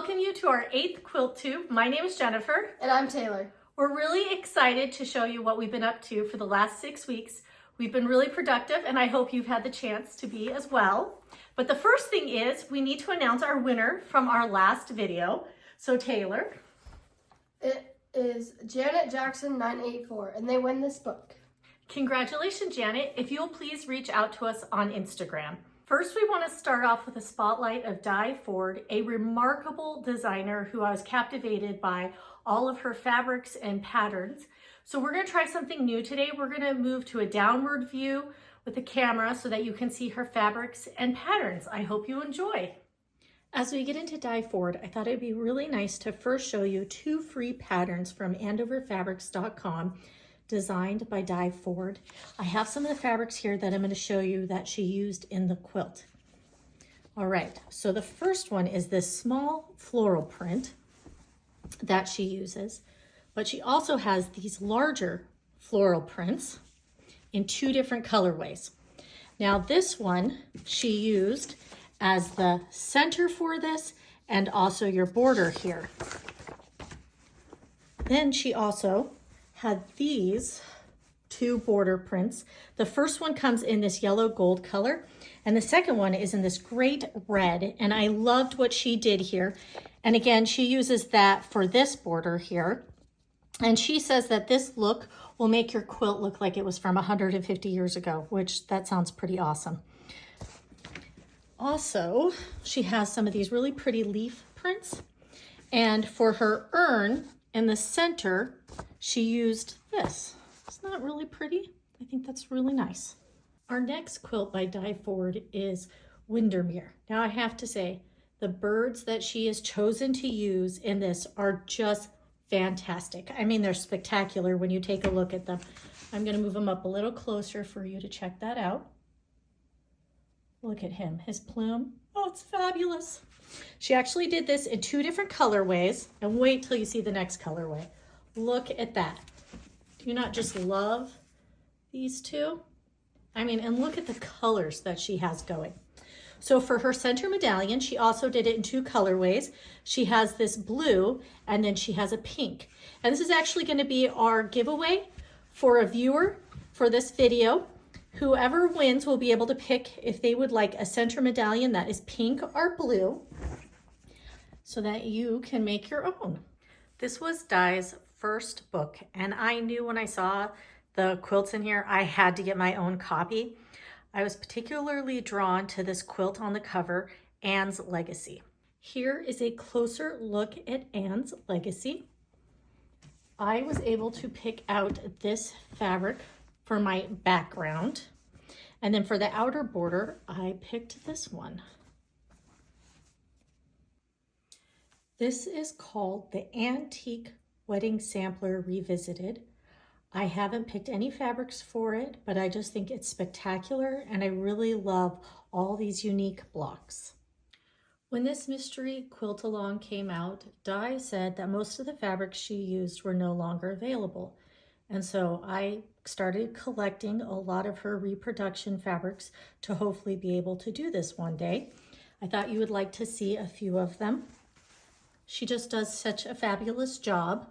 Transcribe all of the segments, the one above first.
welcome you to our 8th Quilt Tube. My name is Jennifer. And I'm Taylor. We're really excited to show you what we've been up to for the last 6 weeks. We've been really productive and I hope you've had the chance to be as well. But the first thing is we need to announce our winner from our last video. So Taylor. It is Janet Jackson 984 and they win this book. Congratulations, Janet. If you'll please reach out to us on Instagram. First, we want to start off with a spotlight of Diehl, a remarkable designer who I was captivated by all of her fabrics and patterns. So we're going to try something new today. We're going to move to a downward view with the camera so that you can see her fabrics and patterns. I hope you enjoy. As we get into Diehl, I thought it'd be really nice to first show you 2 free patterns from AndoverFabrics.com designed by Diehl. I have some of the fabrics here that I'm going to show you that she used in the quilt. All right, so the first one is this small floral print that she uses, but she also has these larger floral prints in 2 different colorways. Now this one she used as the center for this and also your border here. Then she also had these 2 border prints. The first one comes in this yellow gold color, and the second one is in this great red, and I loved what she did here. And again, she uses that for this border here. And she says that this look will make your quilt look like it was from 150 years ago, which that sounds pretty awesome. Also, she has some of these really pretty leaf prints. And for her urn in the center, she used this. It's not really pretty. I think that's really nice. Our next quilt by Diehl is Windermere. Now I have to say, the birds that she has chosen to use in this are just fantastic. I mean, they're spectacular when you take a look at them. I'm going to move them up a little closer for you to check that out. Look at him, his plume. Oh, it's fabulous. She actually did this in 2 different colorways, and wait till you see the next colorway. Look at that. Do you not just love these 2? I mean, and look at the colors that she has going. So for her center medallion, she also did it in 2 colorways. She has this blue, and then she has a pink. And this is actually going to be our giveaway for a viewer for this video. Whoever wins will be able to pick if they would like a center medallion that is pink or blue so that you can make your own. This was Diehl's first book, and I knew when I saw the quilts in here, I had to get my own copy. I was particularly drawn to this quilt on the cover, Anne's Legacy. Here is a closer look at Anne's Legacy. I was able to pick out this fabric for my background. And then for the outer border, I picked this one. This is called the Antique Wedding Sampler Revisited. I haven't picked any fabrics for it, but I just think it's spectacular and I really love all these unique blocks. When this mystery quilt-along came out, Diehl said that most of the fabrics she used were no longer available. And so I started collecting a lot of her reproduction fabrics to hopefully be able to do this one day. I thought you would like to see a few of them. She just does such a fabulous job.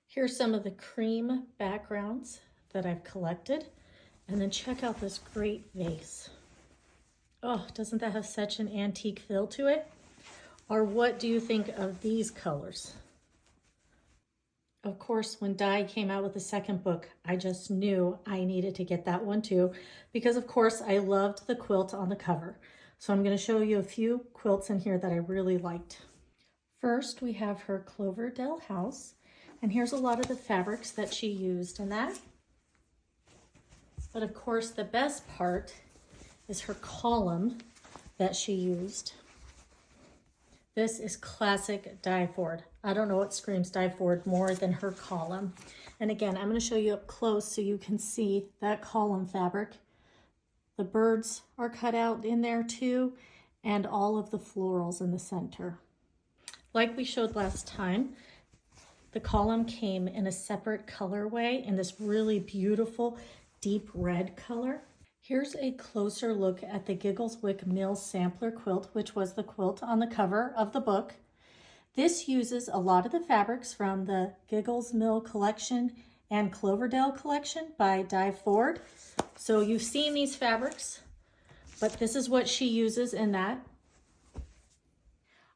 Here's some of the cream backgrounds that I've collected. And then check out this great vase. Oh, doesn't that have such an antique feel to it? Or what do you think of these colors? Of course, when Diehl came out with the second book, I just knew I needed to get that one too, because of course I loved the quilt on the cover. So I'm going to show you a few quilts in here that I really liked. First, we have her Cloverdale house, and here's a lot of the fabrics that she used in that. But of course, the best part is her column that she used. This is classic Diehl. I don't know what screams Diehl more than her column. And again, I'm going to show you up close so you can see that column fabric. The birds are cut out in there too, and all of the florals in the center. Like we showed last time, the column came in a separate colorway in this really beautiful deep red color. Here's a closer look at the Giggleswick Mills Sampler quilt, which was the quilt on the cover of the book. This uses a lot of the fabrics from the Giggles Mill collection and Cloverdale collection by Diehl. So you've seen these fabrics, but this is what she uses in that.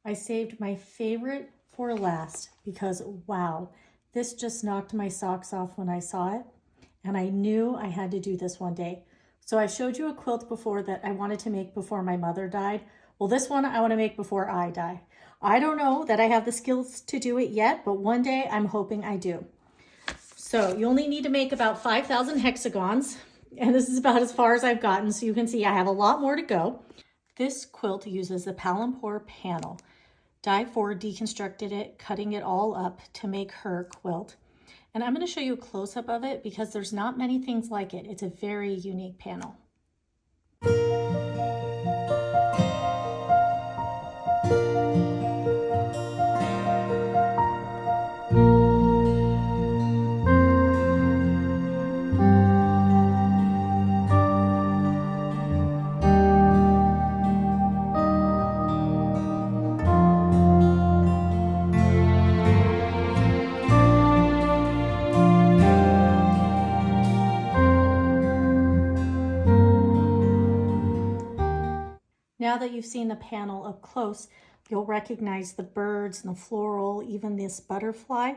I saved my favorite for last because wow, this just knocked my socks off when I saw it. And I knew I had to do this one day. So I showed you a quilt before that I wanted to make before my mother died. Well, this one I want to make before I die. I don't know that I have the skills to do it yet, but one day I'm hoping I do. So you only need to make about 5,000 hexagons. And this is about as far as I've gotten. So you can see I have a lot more to go. This quilt uses the Palompour panel. Diehl deconstructed it, cutting it all up to make her quilt. And I'm going to show you a close-up of it because there's not many things like it. It's a very unique panel. Now that you've seen the panel up close, you'll recognize the birds and the floral, even this butterfly.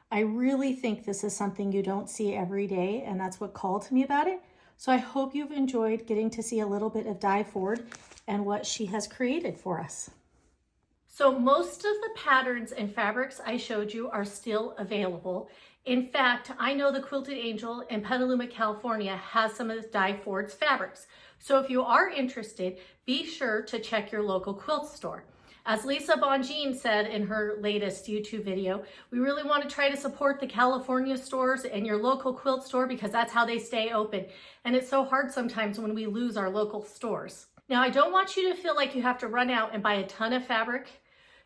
I really think this is something you don't see every day, and that's what called to me about it. So I hope you've enjoyed getting to see a little bit of Diehl and what she has created for us. So most of the patterns and fabrics I showed you are still available. In fact, I know the Quilted Angel in Petaluma, California has some of Diehl's fabrics. So if you are interested, be sure to check your local quilt store. As Lisa Bonjean said in her latest YouTube video, we really want to try to support the California stores and your local quilt store because that's how they stay open. And it's so hard sometimes when we lose our local stores. Now, I don't want you to feel like you have to run out and buy a ton of fabric,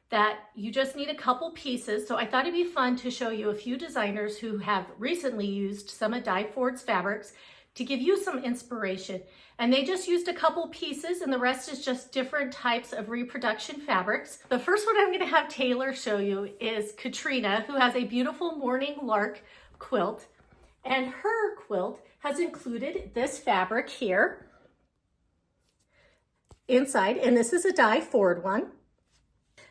that you just need a couple pieces. So I thought it'd be fun to show you a few designers who have recently used some of Diehl's fabrics to give you some inspiration. And they just used a couple pieces and the rest is just different types of reproduction fabrics. The first one I'm gonna have Taylor show you is Katrina, who has a beautiful Morning Lark quilt. And her quilt has included this fabric here inside, and this is a Diehl one.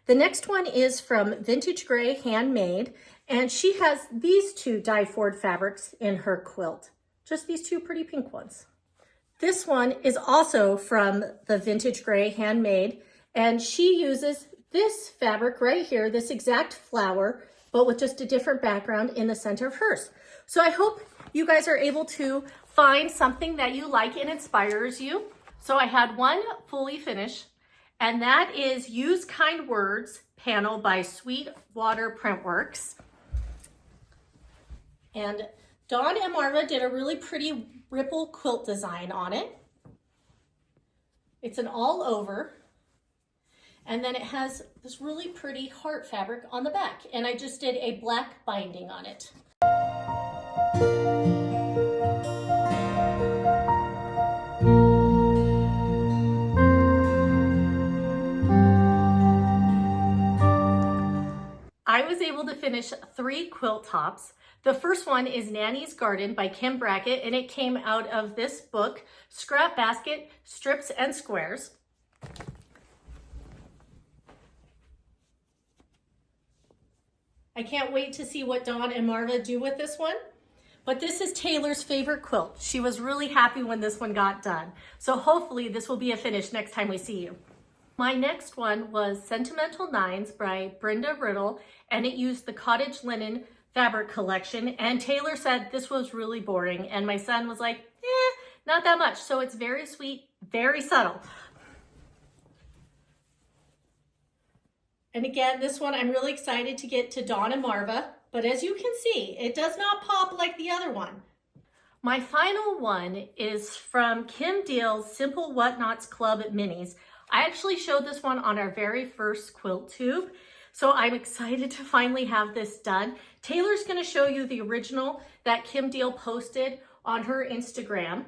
The next one is from Vintagegreyhandmade, and she has these two Diehl fabrics in her quilt. Just these two pretty pink ones. This one is also from the Vintagegreyhandmade, and she uses this fabric right here, this exact flower, but with just a different background in the center of hers. So I hope you guys are able to find something that you like and inspires you. So I had one fully finished, and that is Use Kind Words panel by Sweetwater Printworks. And Dawn and Marva did a really pretty ripple quilt design on it. It's an all over. And then it has this really pretty heart fabric on the back. And I just did a black binding on it. I was able to finish 3 quilt tops. The first one is Nanny's Garden by Kim Brackett, and it came out of this book, Scrap Basket, Strips and Squares. I can't wait to see what Dawn and Marva do with this one. But this is Taylor's favorite quilt. She was really happy when this one got done. So hopefully this will be a finish next time we see you. My next one was Sentimental Nines by Brenda Riddle, and it used the cottage linen fabric collection. And Taylor said this was really boring. And my son was like, not that much. So it's very sweet, very subtle. And again, this one I'm really excited to get to Dawn and Marva. But as you can see, it does not pop like the other one. My final one is from Kim Diehl's Simple Whatnots Club Minis. I actually showed this one on our very first Quilt Tube. So I'm excited to finally have this done. Taylor's gonna show you the original that Kim Diehl posted on her Instagram.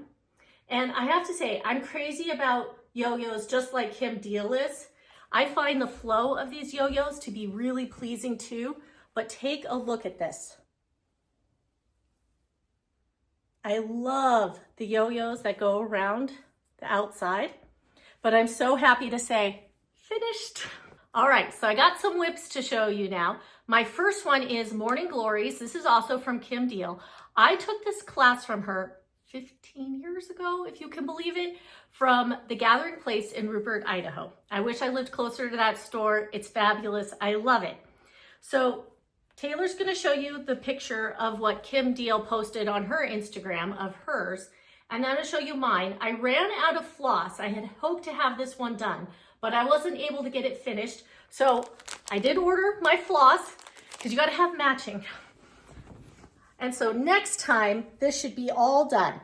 And I have to say, I'm crazy about yo-yos just like Kim Diehl is. I find the flow of these yo-yos to be really pleasing too, but take a look at this. I love the yo-yos that go around the outside, but I'm so happy to say, finished. All right, so I got some whips to show you now. My first one is Morning Glories. This is also from Kim Diehl. I took this class from her 15 years ago, if you can believe it, from the Gathering Place in Rupert, Idaho. I wish I lived closer to that store. It's fabulous. I love it. So Taylor's going to show you the picture of what Kim Diehl posted on her Instagram of hers, and I'm going to show you mine. I ran out of floss. I had hoped to have this one done, but I wasn't able to get it finished. So I did order my floss because you got to have matching. And so next time, this should be all done.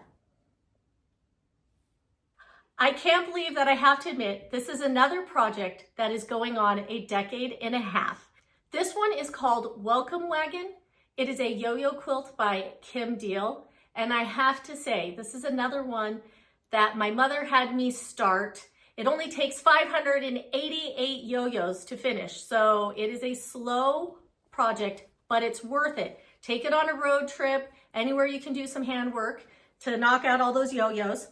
I can't believe that I have to admit, this is another project that is going on a decade and a half. This one is called Welcome Wagon. It is a yo-yo quilt by Kim Diehl. And I have to say, this is another one that my mother had me start. It only takes 588 yo-yos to finish. So it is a slow project, but it's worth it. Take it on a road trip, anywhere you can do some handwork to knock out all those yo-yos.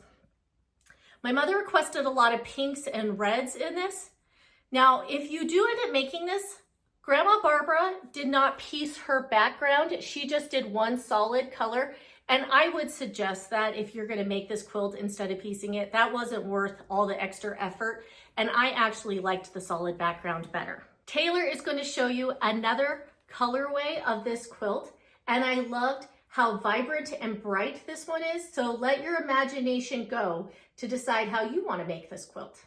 My mother requested a lot of pinks and reds in this. Now, if you do end up making this, Grandma Barbara did not piece her background. She just did one solid color. And I would suggest that if you're gonna make this quilt instead of piecing it, that wasn't worth all the extra effort. And I actually liked the solid background better. Taylor is gonna show you another colorway of this quilt. And I loved how vibrant and bright this one is. So let your imagination go to decide how you wanna make this quilt.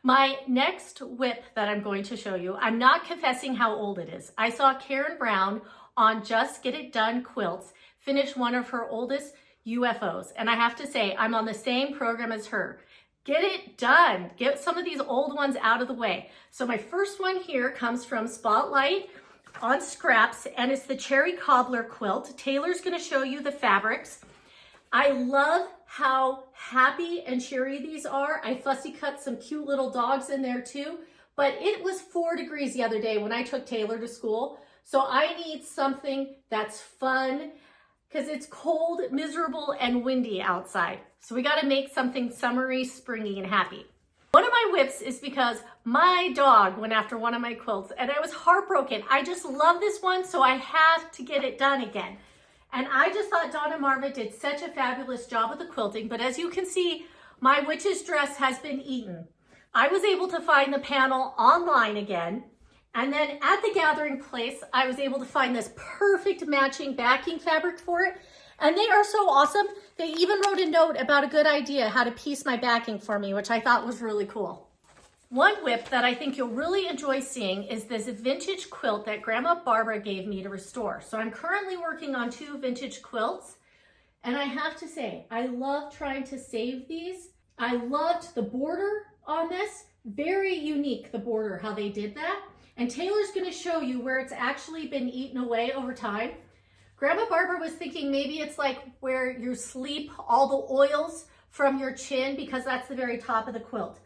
My next whip that I'm going to show you, I'm not confessing how old it is. I saw Karen Brown on Just Get It Done Quilts finish one of her oldest UFOs. And I have to say, I'm on the same program as her. Get it done. Get some of these old ones out of the way. So my first one here comes from Spotlight on Scraps, and it's the Cherry Cobbler quilt. Taylor's gonna show you the fabrics. I love how happy and cheery these are. I fussy cut some cute little dogs in there too, but it was 4 degrees the other day when I took Taylor to school. So I need something that's fun because it's cold, miserable, and windy outside. So we gotta make something summery, springy, and happy. One of my whips is because my dog went after one of my quilts and I was heartbroken. I just love this one, so I have to get it done again. And I just thought Dawn and Marva did such a fabulous job with the quilting, but as you can see, my witch's dress has been eaten. I was able to find the panel online again, and then at the Gathering Place, I was able to find this perfect matching backing fabric for it, and they are so awesome. They even wrote a note about a good idea how to piece my backing for me, which I thought was really cool. One whip that I think you'll really enjoy seeing is this vintage quilt that Grandma Barbara gave me to restore. So I'm currently working on 2 vintage quilts, and I have to say, I love trying to save these. I loved the border on this. Very unique, the border, how they did that. And Taylor's gonna show you where it's actually been eaten away over time. Grandma Barbara was thinking maybe it's like where you sleep all the oils from your chin because that's the very top of the quilt.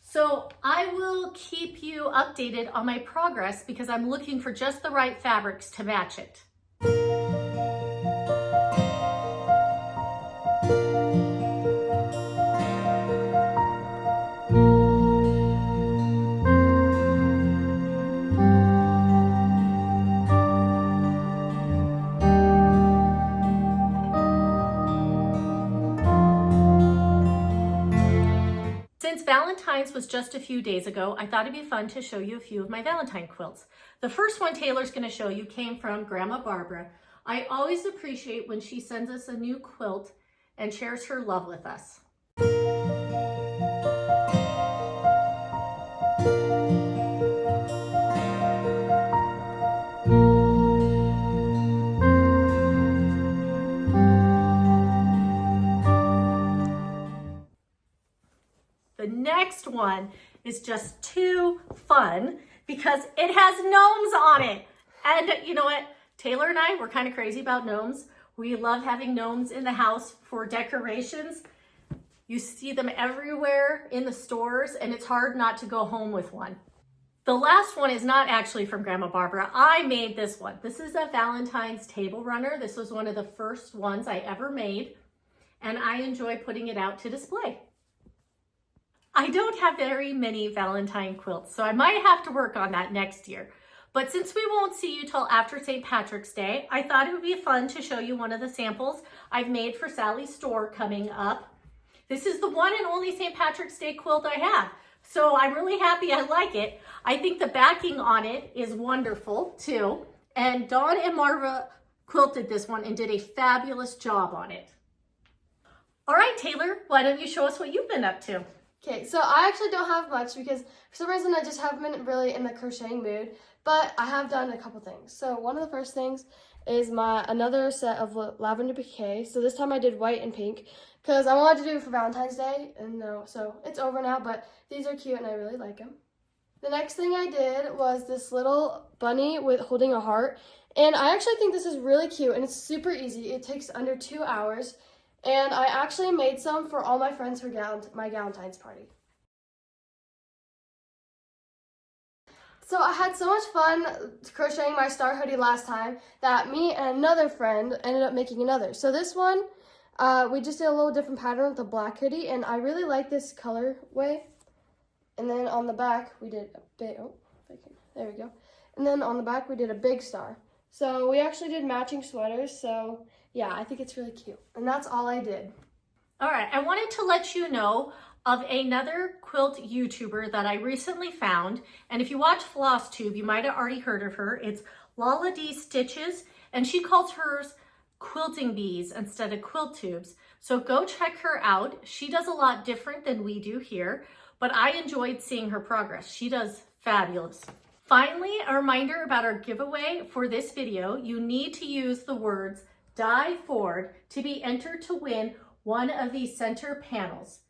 So I will keep you updated on my progress because I'm looking for just the right fabrics to match it. Since Valentine's was just a few days ago, I thought it'd be fun to show you a few of my Valentine quilts. The first one Taylor's gonna show you came from Grandma Barbara. I always appreciate when she sends us a new quilt and shares her love with us. The next one is just too fun because it has gnomes on it. And you know what? Taylor and I, we're kind of crazy about gnomes. We love having gnomes in the house for decorations. You see them everywhere in the stores and it's hard not to go home with one. The last one is not actually from Grandma Barbara. I made this one. This is a Valentine's table runner. This was one of the first ones I ever made, and I enjoy putting it out to display. I don't have very many Valentine quilts, so I might have to work on that next year. But since we won't see you till after St. Patrick's Day, I thought it would be fun to show you one of the samples I've made for Salli's store coming up. This is the one and only St. Patrick's Day quilt I have. So I'm really happy I like it. I think the backing on it is wonderful too. And Dawn and Marva quilted this one and did a fabulous job on it. All right, Taylor, why don't you show us what you've been up to? Okay, so I actually don't have much because for some reason I just haven't been really in the crocheting mood, but I have done a couple things. So one of the first things is another set of lavender bouquet. So this time I did white and pink because I wanted to do it for Valentine's Day, and so it's over now, but these are cute and I really like them. The next thing I did was this little bunny with holding a heart, and I actually think this is really cute and it's super easy. It takes under 2 hours, and I actually made some for all my friends for my Valentine's party. So I had so much fun crocheting my star hoodie last time that me and another friend ended up making another. So this one, we just did a little different pattern with the black hoodie, and I really like this colorway. And then on the back, we did a big, there we go. And then on the back, we did a big star. So we actually did matching sweaters, so yeah, I think it's really cute. And that's all I did. All right, I wanted to let you know of another quilt YouTuber that I recently found. And if you watch Floss Tube, you might have already heard of her. It's Lala D Stitches, and she calls hers quilting bees instead of quilt tubes. So go check her out. She does a lot different than we do here, but I enjoyed seeing her progress. She does fabulous. Finally, a reminder about our giveaway for this video. You need to use the words Die Forward to be entered to win one of these center panels.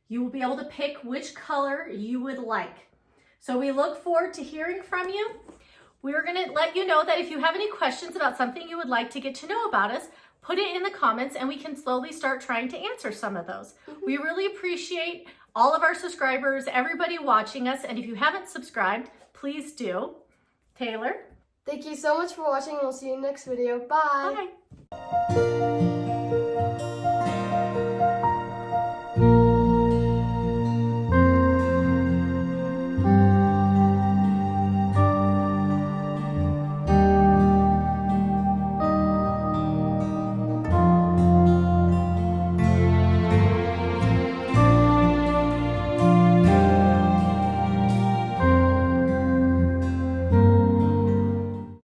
You will be able to pick which color you would like. So we look forward to hearing from you. We're gonna let you know that if you have any questions about something you would like to get to know about us, put it in the comments and we can slowly start trying to answer some of those. We really appreciate all of our subscribers, everybody watching us, and if you haven't subscribed, please do. Taylor? Thank you so much for watching, and we'll see you in the next video. Bye! Bye!